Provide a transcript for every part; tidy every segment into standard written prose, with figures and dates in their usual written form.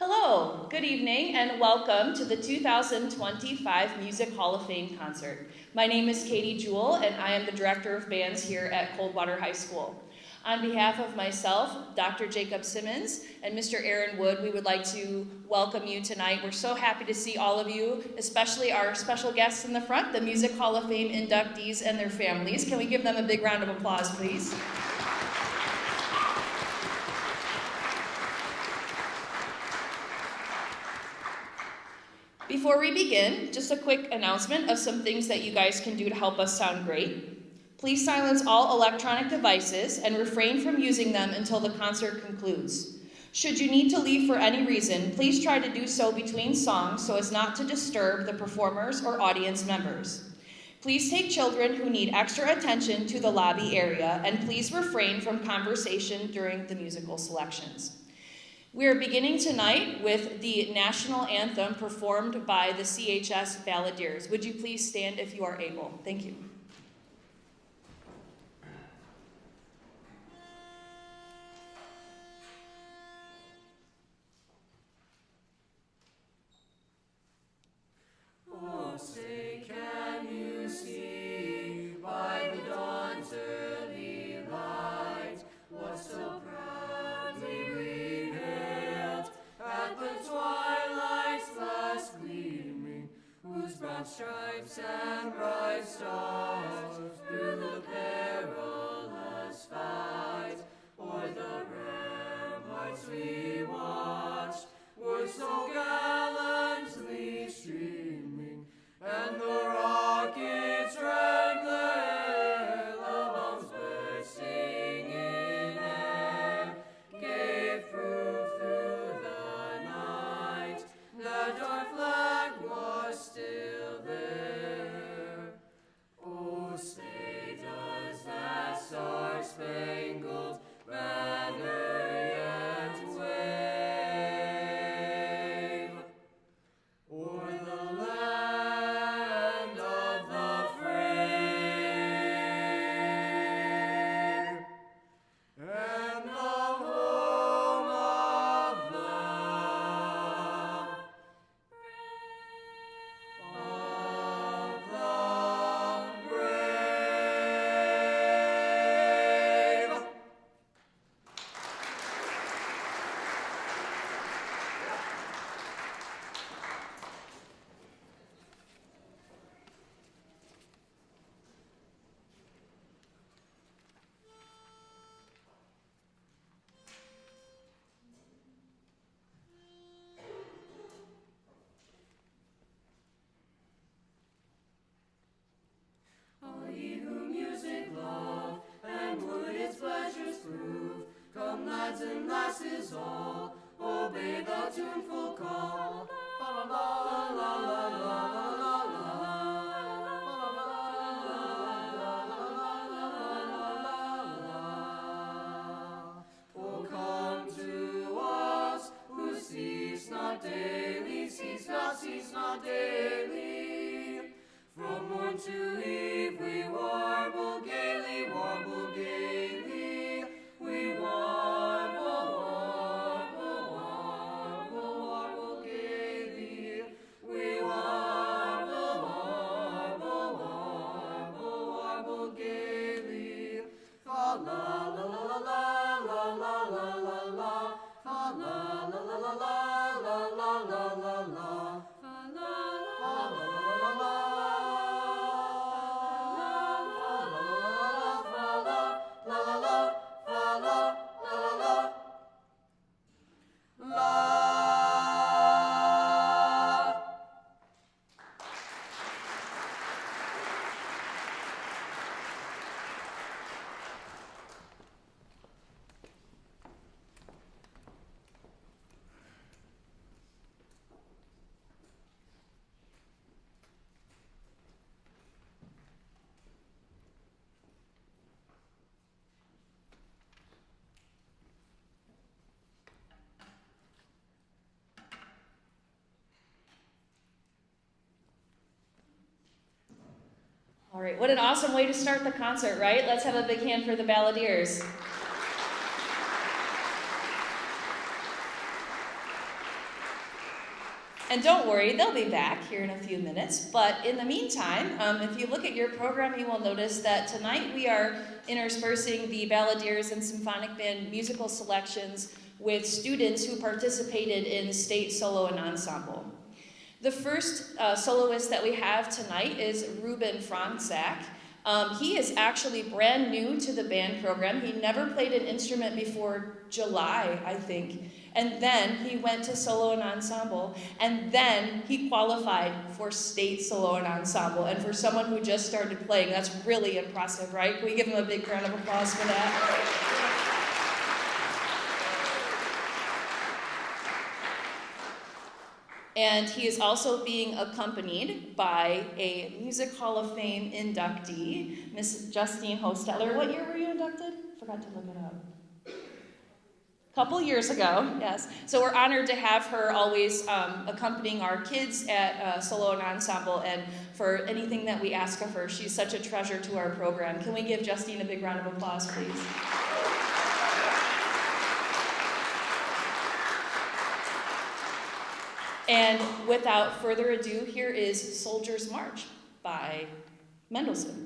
Hello, good evening, and welcome to the 2025 Music Hall of Fame concert. My name is Katie Jewell, and I am the Director of Bands here at Coldwater High School. On behalf of myself, Dr. Jacob Simmons, and Mr. Aaron Wood, we would like to welcome you tonight. We're so happy to see all of you, especially our special guests in the front, the Music Hall of Fame inductees and their families. Can we give them a big round of applause, please? Before we begin, just a quick announcement of some things that you guys can do to help us sound great. Please silence all electronic devices and refrain from using them until the concert concludes. Should you need to leave for any reason, please try to do so between songs so as not to disturb the performers or audience members. Please take children who need extra attention to the lobby area, and please refrain from conversation during the musical selections. We are beginning tonight with the national anthem performed by the CHS Balladiers. Would you please stand if you are able? Thank you. Oh, say, can you see by the dawn's early light what so proudly we hailed at the twilight's last gleaming, whose broad stripes and bright stars through the perilous fight o'er the ramparts we watched were so gallantly streaming, and the rockets rang glare, the bombs bursting in air gave proof through the night that our flag was still there. Oh, say does that star-spangled banner yet wave o'er the land of the free and the home of the brave. All ye who music love, and would its pleasures prove, come lads and lasses all, obey the tuneful call. La la la la la la la. Oh, come to us who cease not daily, cease not daily. From morn to eve we warble gaily, warble gaily. We warble, warble, warble, warble gaily. We warble, warble, warble, warble gaily. Fa la la la la la la la la la. Fa la la la la la la la la la. Fa la la la la la. All right, what an awesome way to start the concert, right? Let's have a big hand for the Balladiers. And don't worry, they'll be back here in a few minutes. But in the meantime, if you look at your program, you will notice that tonight we are interspersing the Balladiers and Symphonic Band musical selections with students who participated in state solo and ensemble. The first soloist that we have tonight is Reuben Fronczak. He is actually brand new to the band program. He never played an instrument before July, I think. And then he went to solo and ensemble. And then he qualified for state solo and ensemble. And for someone who just started playing, that's really impressive, right? Can we give him a big round of applause for that? And he is also being accompanied by a Music Hall of Fame inductee, Miss Justine Hostetter. What year were you inducted? Forgot to look it up. A couple years ago, yes. So we're honored to have her always accompanying our kids at solo and ensemble, and for anything that we ask of her, she's such a treasure to our program. Can we give Justine a big round of applause, please? And without further ado, here is Soldier's March by Mendelssohn.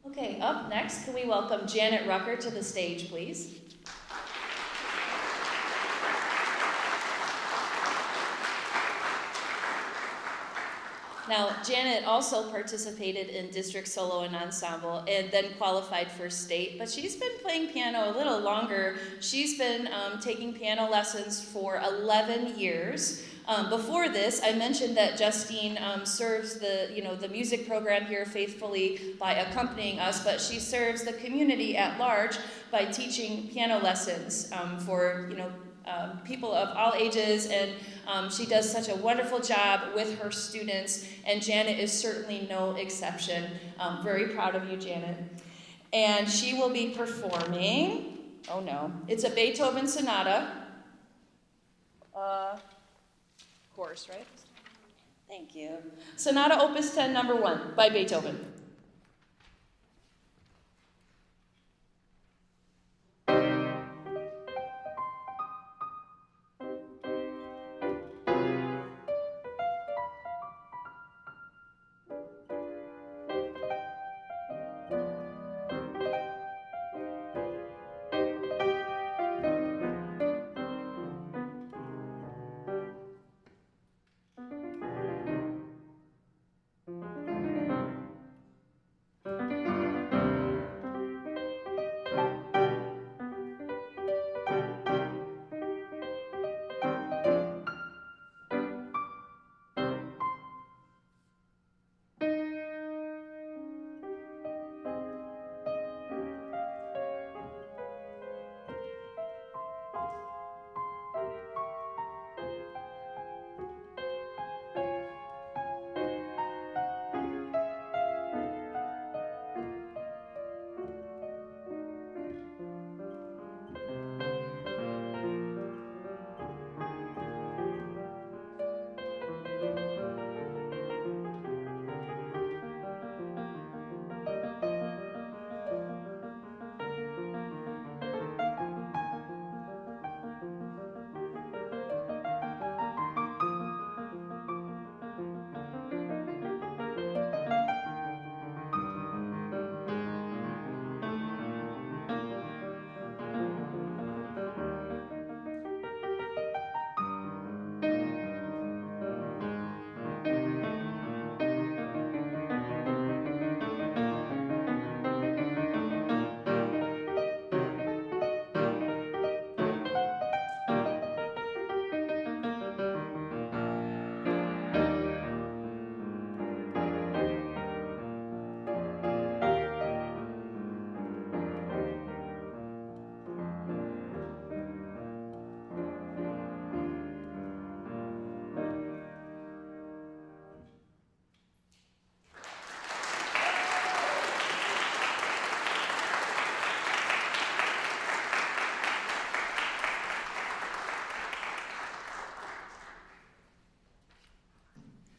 Okay, up next, can we welcome Janet Rucker to the stage, please? Now, Janet also participated in district solo and ensemble and then qualified for state, but she's been playing piano a little longer. She's been taking piano lessons for 11 years Before this, I mentioned that Justine serves the music program here faithfully by accompanying us, but she serves the community at large by teaching piano lessons for people of all ages, and she does such a wonderful job with her students, and Janet is certainly no exception. Very proud of you, Janet. And she will be performing, it's a Beethoven sonata. Course, right? Thank you. Sonata Opus 10, number 1, by Beethoven.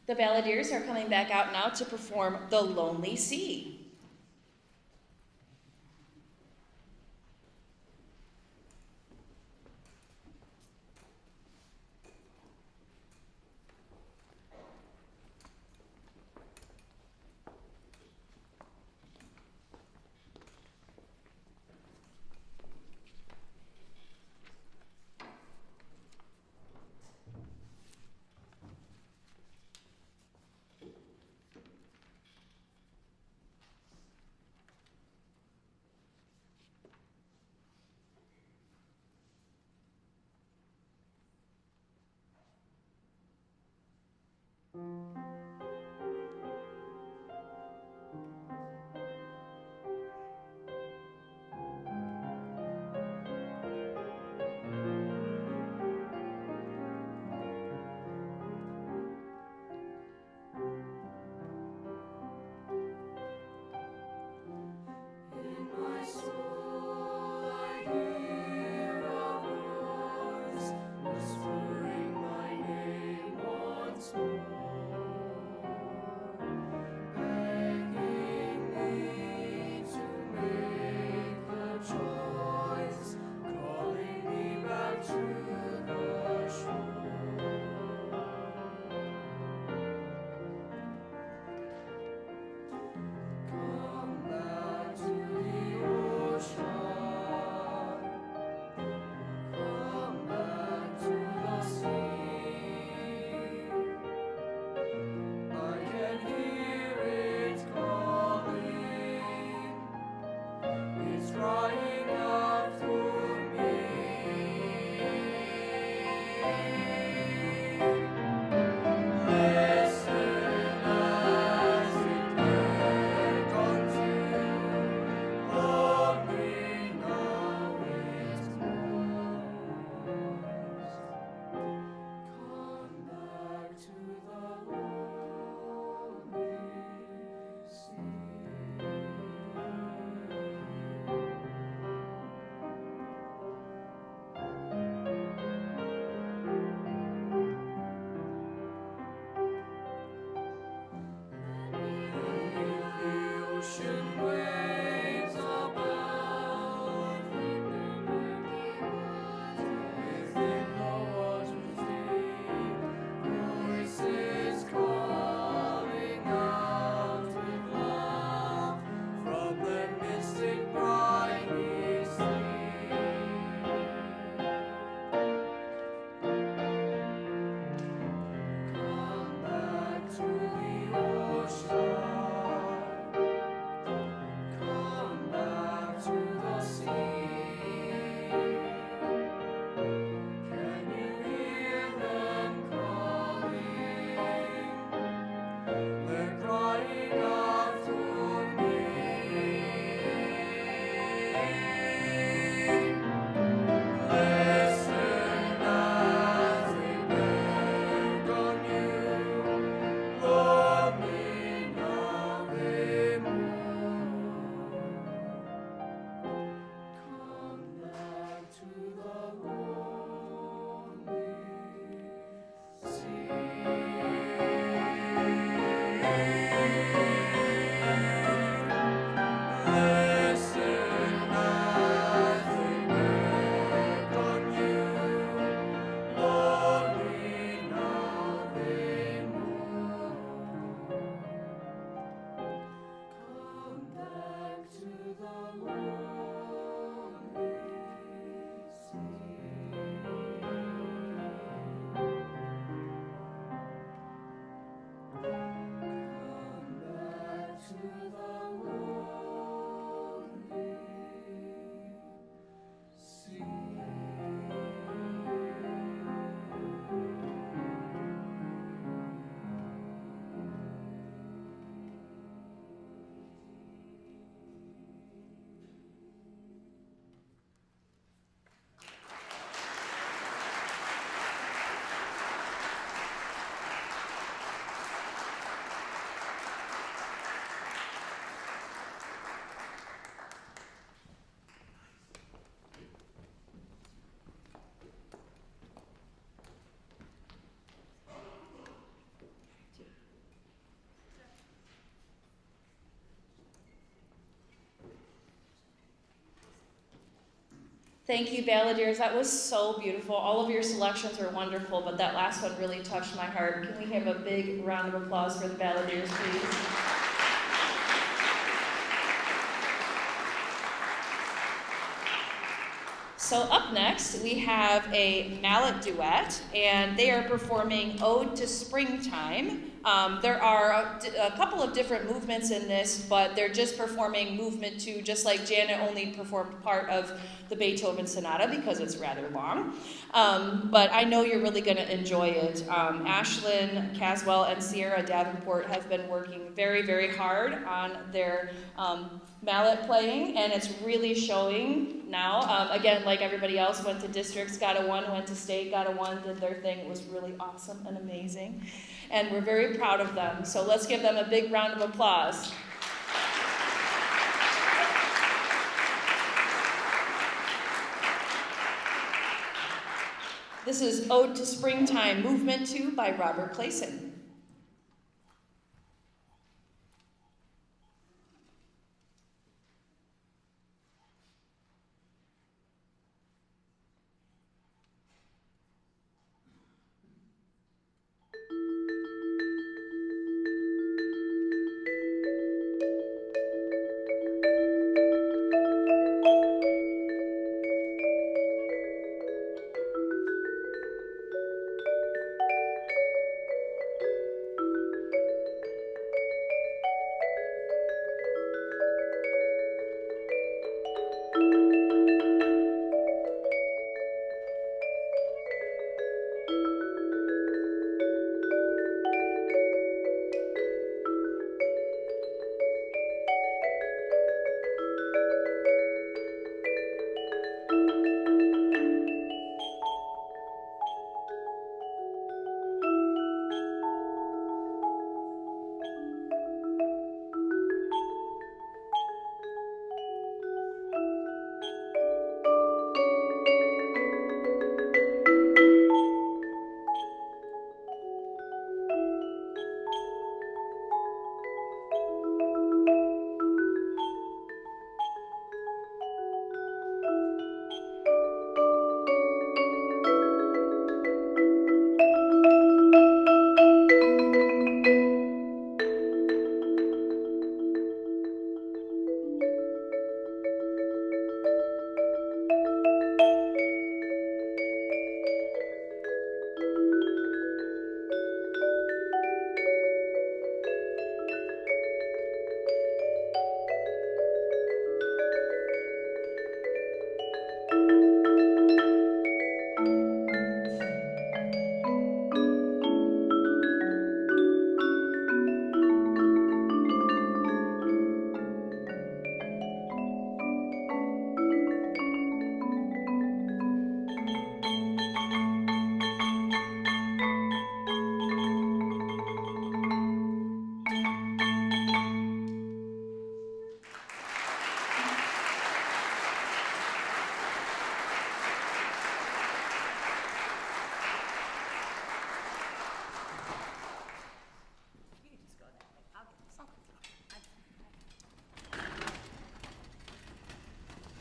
The Balladiers are coming back out now to perform The Lonely Sea. Thank you, Balladiers. That was so beautiful. All of your selections were wonderful, but that last one really touched my heart. Can we have a big round of applause for the Balladiers, please? So up next, we have a mallet duet, and they are performing Ode to Springtime. There are a couple of different movements in this, but they're just performing movement 2, just like Janet only performed part of the Beethoven Sonata because it's rather long. But I know you're really going to enjoy it. Ashlyn, Caswell, and Sierra Davenport have been working very, very hard on their mallet playing, and it's really showing now. Again, like everybody else, went to districts, got a 1, went to state, got a 1, did their thing. It was really awesome and amazing, and we're very proud of them. So let's give them a big round of applause. This is Ode to Springtime, Movement 2 by Robert Clayson.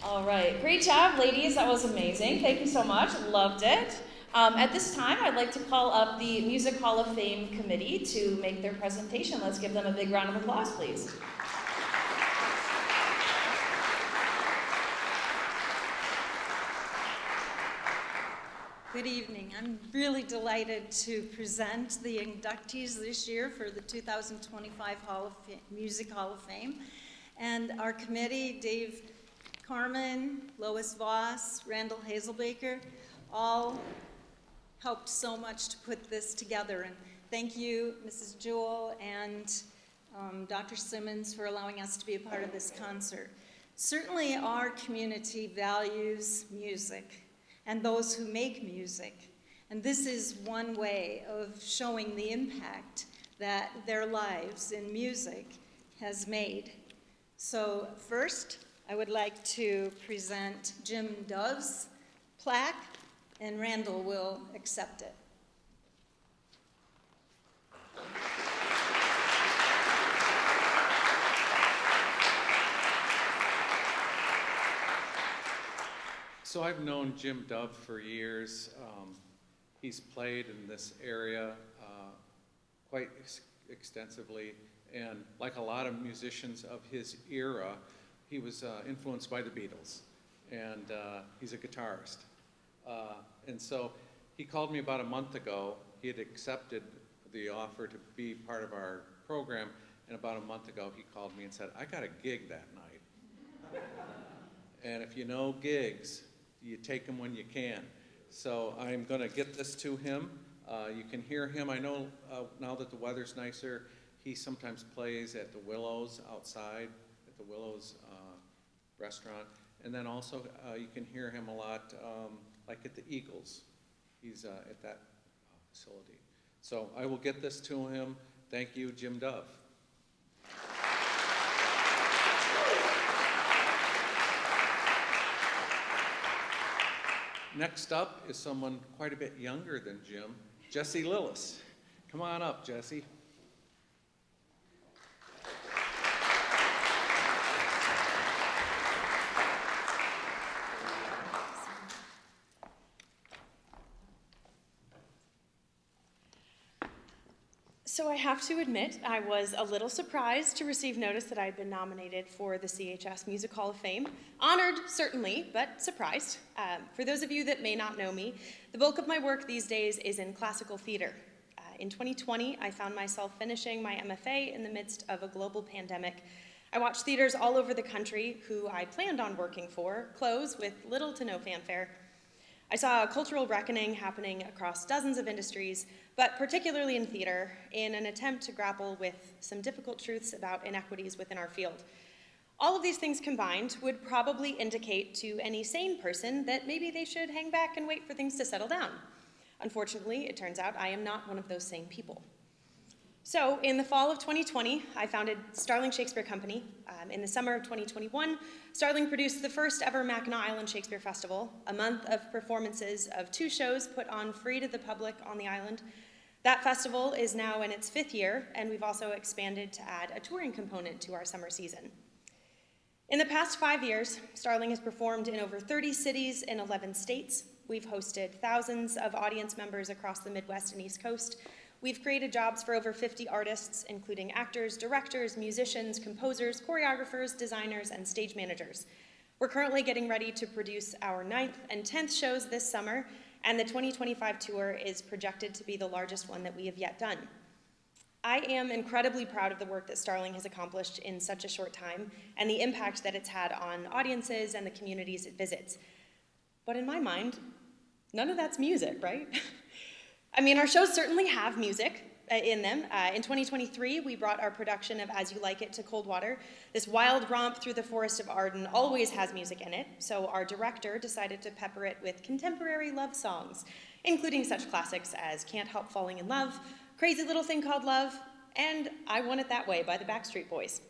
All right, great job, ladies. That was amazing. Thank you so much. Loved it. At this time, I'd like to call up the Music Hall of Fame committee to make their presentation. Let's give them a big round of applause, please. Good evening. I'm really delighted to present the inductees this year for the 2025 Music Hall of Fame. And our committee, Dave Carmen, Lois Voss, Randall Hazelbaker, all helped so much to put this together. And thank you, Mrs. Jewell and Dr. Simmons, for allowing us to be a part of this concert. Certainly our community values music and those who make music. And this is one way of showing the impact that their lives in music has made. So first, I would like to present Jim Dove's plaque, and Randall will accept it. So I've known Jim Dove for years. He's played in this area quite extensively, and like a lot of musicians of his era, he was influenced by the Beatles, and he's a guitarist. And so he called me about a month ago. He had accepted the offer to be part of our program, and about a month ago he called me and said, I got a gig that night. And if you know gigs, you take them when you can. So I'm going to get this to him. You can hear him. I know now that the weather's nicer, he sometimes plays at the Willows outside, at the Willows restaurant. And then also you can hear him a lot like at the Eagles. He's at that facility. So I will get this to him. Thank you, Jim Dove. Next up is someone quite a bit younger than Jim, Jessie Lillis. Come on up, Jessie. So I have to admit, I was a little surprised to receive notice that I had been nominated for the CHS Music Hall of Fame. Honored, certainly, but surprised. For those of you that may not know me, the bulk of my work these days is in classical theater. In 2020, I found myself finishing my MFA in the midst of a global pandemic. I watched theaters all over the country who I planned on working for close with little to no fanfare. I saw a cultural reckoning happening across dozens of industries, but particularly in theater, in an attempt to grapple with some difficult truths about inequities within our field. All of these things combined would probably indicate to any sane person that maybe they should hang back and wait for things to settle down. Unfortunately, it turns out I am not one of those sane people. So, in the fall of 2020, I founded Starling Shakespeare Company. In the summer of 2021, Starling produced the first ever Mackinac Island Shakespeare Festival, a month of performances of 2 shows put on free to the public on the island. That festival is now in its 5th year, and we've also expanded to add a touring component to our summer season. In the past 5 years, Starling has performed in over 30 cities in 11 states. We've hosted thousands of audience members across the Midwest and East Coast. We've created jobs for over 50 artists, including actors, directors, musicians, composers, choreographers, designers, and stage managers. We're currently getting ready to produce our 9th and 10th shows this summer, and the 2025 tour is projected to be the largest one that we have yet done. I am incredibly proud of the work that Starling has accomplished in such a short time and the impact that it's had on audiences and the communities it visits. But in my mind, none of that's music, right? I mean, our shows certainly have music in them. In 2023, we brought our production of As You Like It to Coldwater. This wild romp through the forest of Arden always has music in it, so our director decided to pepper it with contemporary love songs, including such classics as Can't Help Falling in Love, Crazy Little Thing Called Love, and I Want It That Way by the Backstreet Boys.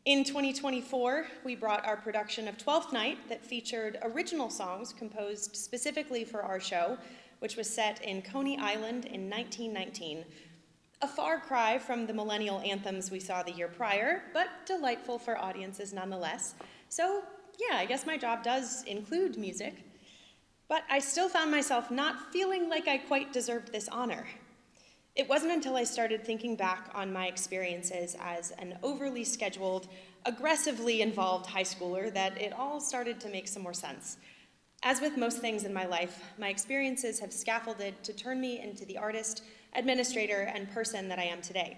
In 2024, we brought our production of Twelfth Night that featured original songs composed specifically for our show, which was set in Coney Island in 1919. A far cry from the millennial anthems we saw the year prior, but delightful for audiences nonetheless. So, yeah, I guess my job does include music. But I still found myself not feeling like I quite deserved this honor. It wasn't until I started thinking back on my experiences as an overly scheduled, aggressively involved high schooler that it all started to make some more sense. As with most things in my life, my experiences have scaffolded to turn me into the artist, administrator, and person that I am today.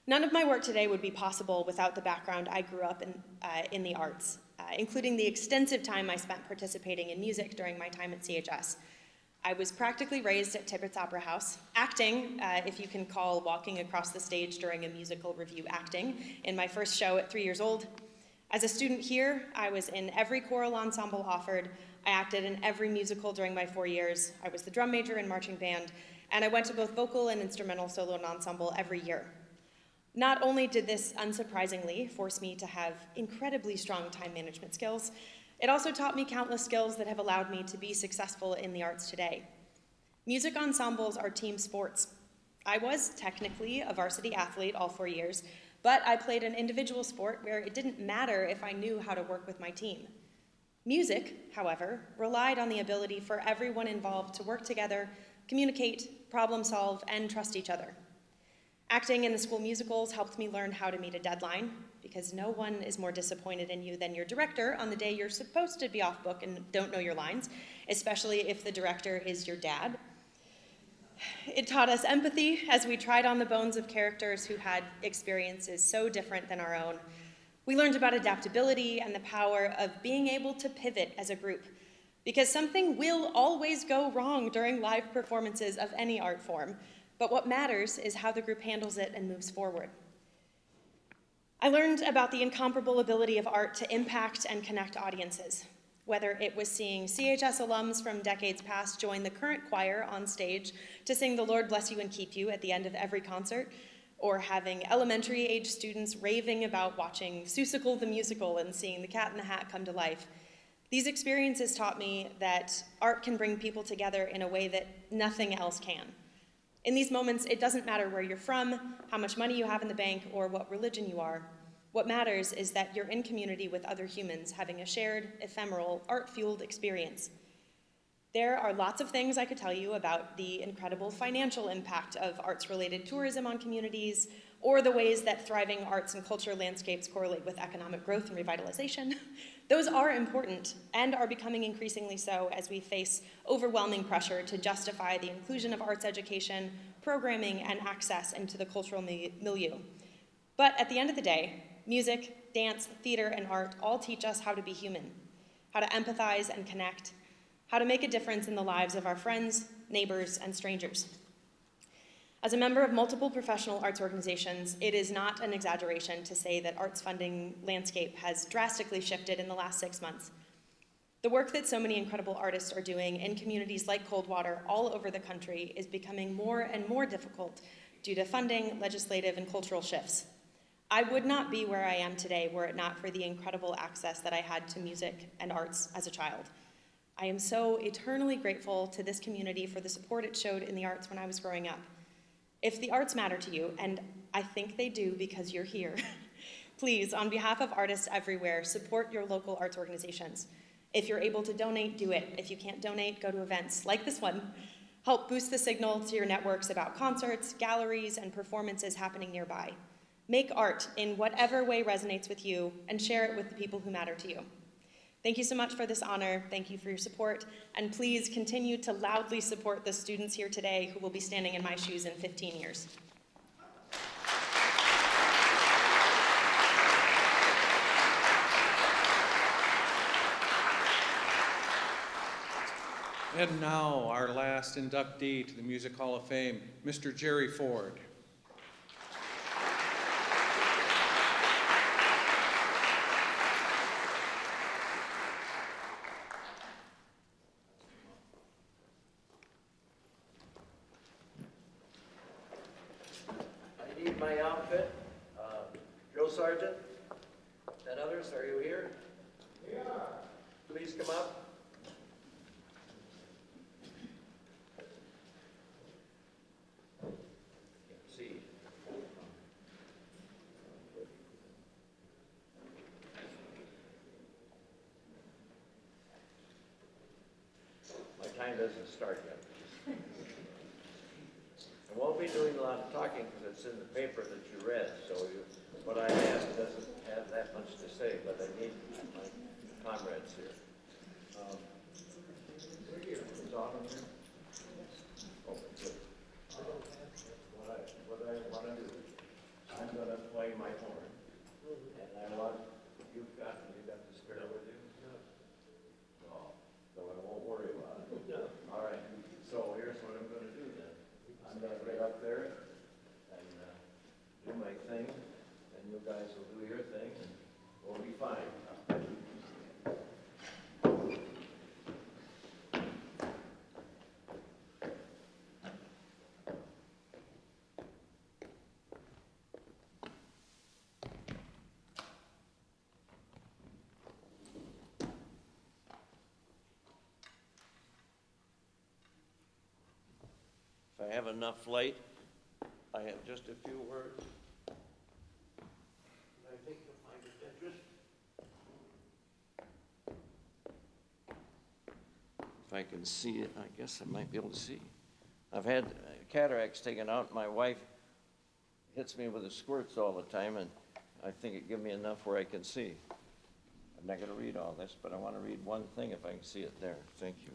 None of my work today would be possible without the background I grew up in the arts, including the extensive time I spent participating in music during my time at CHS. I was practically raised at Tippett's Opera House, acting, if you can call walking across the stage during a musical review acting, in my first show at 3 years old. As a student here, I was in every choral ensemble offered. I acted in every musical during my 4 years. I was the drum major in marching band, and I went to both vocal and instrumental solo and ensemble every year. Not only did this unsurprisingly force me to have incredibly strong time management skills, it also taught me countless skills that have allowed me to be successful in the arts today. Music ensembles are team sports. I was technically a varsity athlete all 4 years, but I played an individual sport where it didn't matter if I knew how to work with my team. Music, however, relied on the ability for everyone involved to work together, communicate, problem solve, and trust each other. Acting in the school musicals helped me learn how to meet a deadline, because no one is more disappointed in you than your director on the day you're supposed to be off book and don't know your lines, especially if the director is your dad. It taught us empathy as we tried on the bones of characters who had experiences so different than our own. We learned about adaptability and the power of being able to pivot as a group, because something will always go wrong during live performances of any art form, but what matters is how the group handles it and moves forward. I learned about the incomparable ability of art to impact and connect audiences, whether it was seeing CHS alums from decades past join the current choir on stage to sing The Lord Bless You and Keep You at the end of every concert, or having elementary-age students raving about watching Seussical the Musical and seeing The Cat in the Hat come to life. These experiences taught me that art can bring people together in a way that nothing else can. In these moments, it doesn't matter where you're from, how much money you have in the bank, or what religion you are. What matters is that you're in community with other humans having a shared, ephemeral, art-fueled experience. There are lots of things I could tell you about the incredible financial impact of arts-related tourism on communities, or the ways that thriving arts and culture landscapes correlate with economic growth and revitalization. Those are important and are becoming increasingly so as we face overwhelming pressure to justify the inclusion of arts education, programming, and access into the cultural milieu. But at the end of the day, music, dance, theater, and art all teach us how to be human, how to empathize and connect, how to make a difference in the lives of our friends, neighbors, and strangers. As a member of multiple professional arts organizations, it is not an exaggeration to say that arts funding landscape has drastically shifted in the last 6 months. The work that so many incredible artists are doing in communities like Coldwater all over the country is becoming more and more difficult due to funding, legislative, and cultural shifts. I would not be where I am today were it not for the incredible access that I had to music and arts as a child. I am so eternally grateful to this community for the support it showed in the arts when I was growing up. If the arts matter to you, and I think they do because you're here, please, on behalf of artists everywhere, support your local arts organizations. If you're able to donate, do it. If you can't donate, go to events like this one. Help boost the signal to your networks about concerts, galleries, and performances happening nearby. Make art in whatever way resonates with you and share it with the people who matter to you. Thank you so much for this honor. Thank you for your support. And please continue to loudly support the students here today who will be standing in my shoes in 15 years. And now, our last inductee to the Music Hall of Fame, Mr. Jerry Ford. I need my outfit. Drill Sergeant and others, are you here? Yeah. Please come up. See. My time doesn't start yet. I won't be doing a lot of talking because it's in the paper that you read, so what I ask doesn't have that much to say, but I need my comrades here. Is Autumn here? Oh, good. What I want to do, I'm going to play my horn, and I want, you got the spare with you? No, so I won't worry about it. All right, so here's what I'm going to do then. I'm going to get up there and do my thing, and you guys will do your thing, and we'll be fine. If I have enough light, I have just a few words. I think you'll find it interesting. if I can see it, I guess I might be able to see. I've had cataracts taken out. My wife hits me with the squirts all the time, and I think it gives me enough where I can see. I'm not going to read all this, but I want to read one thing if I can see it there. Thank you.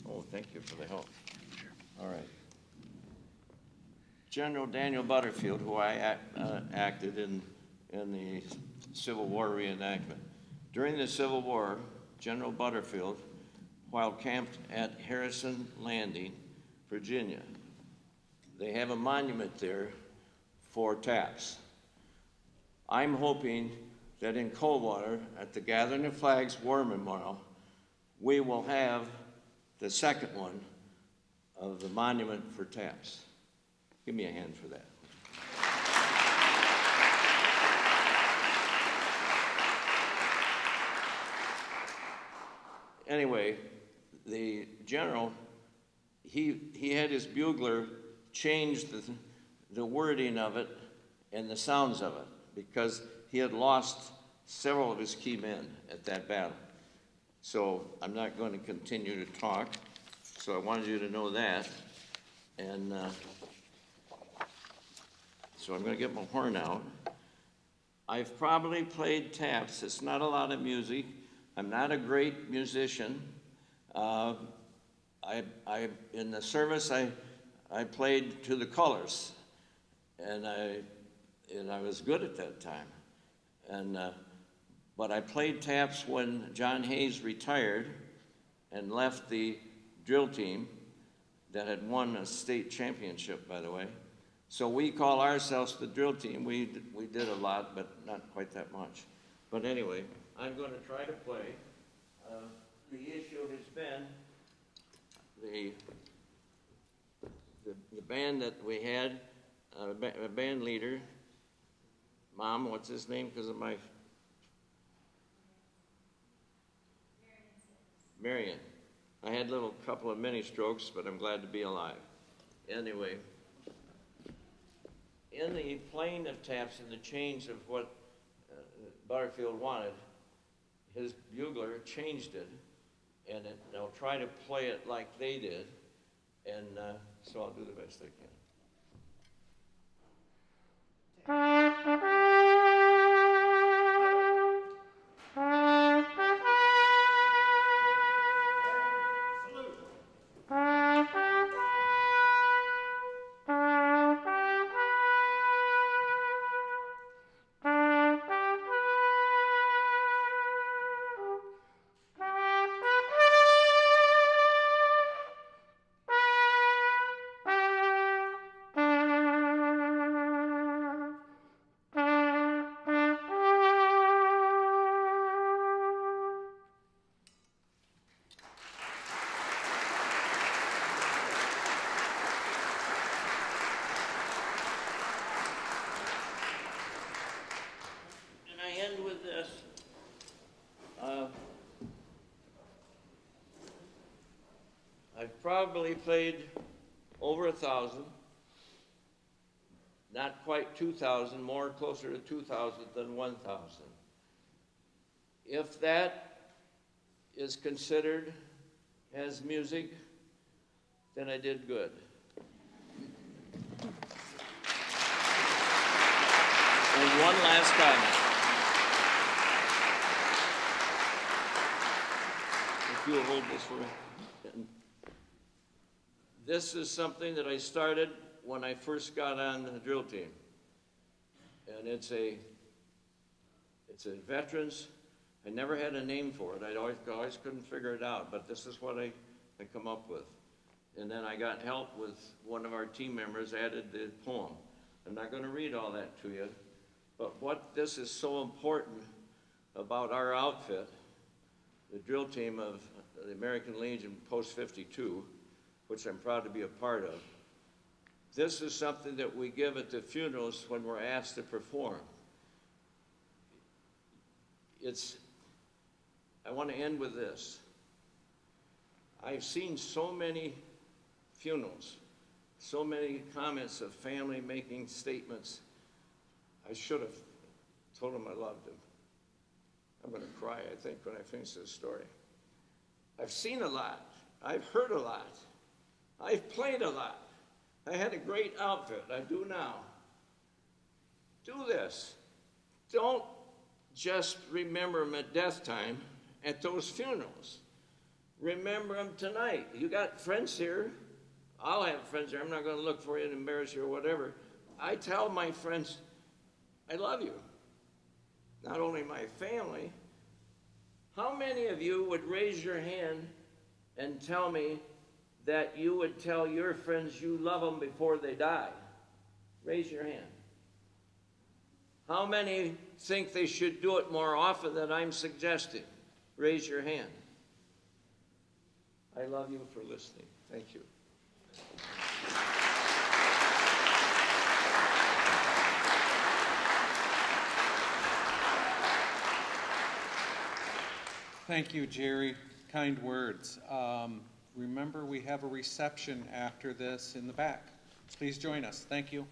Oh, thank you for the help. All right. General Daniel Butterfield, who I acted in the Civil War reenactment. During the Civil War, General Butterfield, while camped at Harrison Landing, Virginia, they have a monument there for taps. I'm hoping that in Coldwater, at the Gathering of Flags War Memorial, we will have the second one of the monument for taps. Give me a hand for that. Anyway, the general, he had his bugler change the wording of it and the sounds of it because he had lost several of his key men at that battle. So I'm not going to continue to talk. So I wanted you to know that. And so I'm going to get my horn out. I've probably played taps. It's not a lot of music. I'm not a great musician. In the service, I played to the colors, and I was good at that time. And but I played taps when John Hayes retired and left the drill team that had won a state championship, by the way. So we call ourselves the drill team. We did a lot, but not quite that much. But anyway, I'm going to try to play. The issue has been the band that we had, a band leader, Mom, what's his name? Because of my... Marion. I had a couple of mini strokes, but I'm glad to be alive. Anyway, in the playing of taps and the change of what Butterfield wanted, his bugler changed it, and I'll try to play it like they did, and so I'll do the best I can. I've probably played over 1,000, not quite 2,000, more closer to 2,000 than 1,000. If that is considered as music, then I did good. And one last comment. If you'll hold this for me. This is something that I started when I first got on the drill team. And it's a veterans. I never had a name for it. I always couldn't figure it out, but this is what I come up with. And then I got help with one of our team members added the poem. I'm not going to read all that to you, but what this is so important about our outfit, the drill team of the American Legion Post 52, which I'm proud to be a part of. This is something that we give at the funerals when we're asked to perform. I want to end with this. I've seen so many funerals, so many comments of family making statements. I should have told them I loved them. I'm going to cry, I think, when I finish this story. I've seen a lot. I've heard a lot. I've played a lot. I had a great outfit. I do now. Do this. Don't just remember them at death time at those funerals. Remember them tonight. You got friends here. I'll have friends here. I'm not going to look for you and embarrass you or whatever. I tell my friends, I love you. Not only my family. How many of you would raise your hand and tell me that you would tell your friends you love them before they die? Raise your hand. How many think they should do it more often than I'm suggesting? Raise your hand. I love you for listening. Thank you. Thank you, Jerry. Kind words. Remember, we have a reception after this in the back. Please join us. Thank you.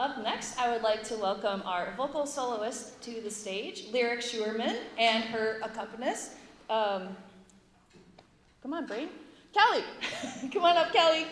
Up next, I would like to welcome our vocal soloist to the stage, Lyric Shuerman, and her accompanist. Come on, Brain. Callie! Come on up, Callie.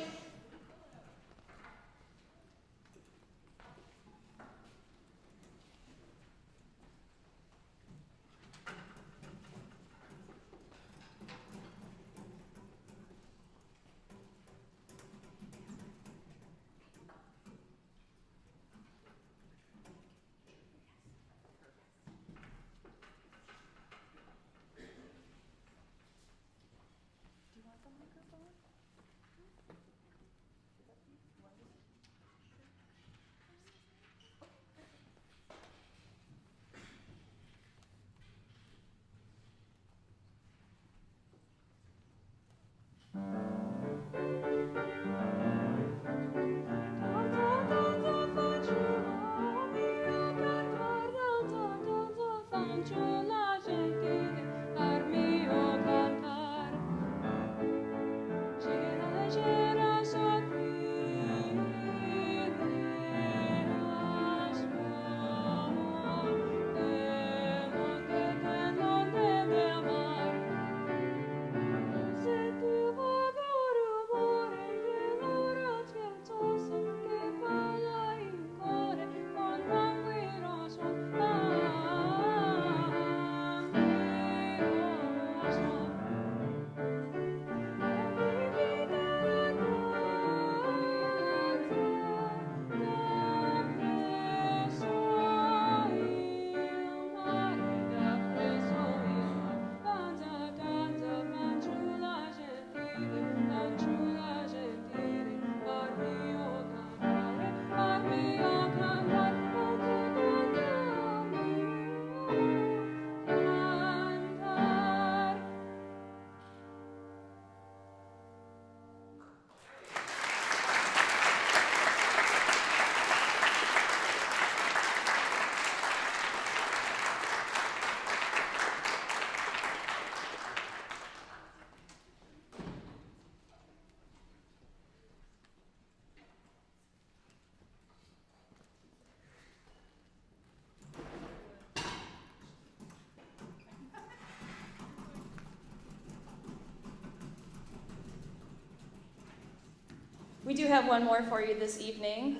We do have one more for you this evening.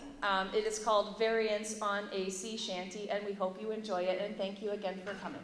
It is called Variants on a Sea Shanty, and we hope you enjoy it, and thank you again for coming.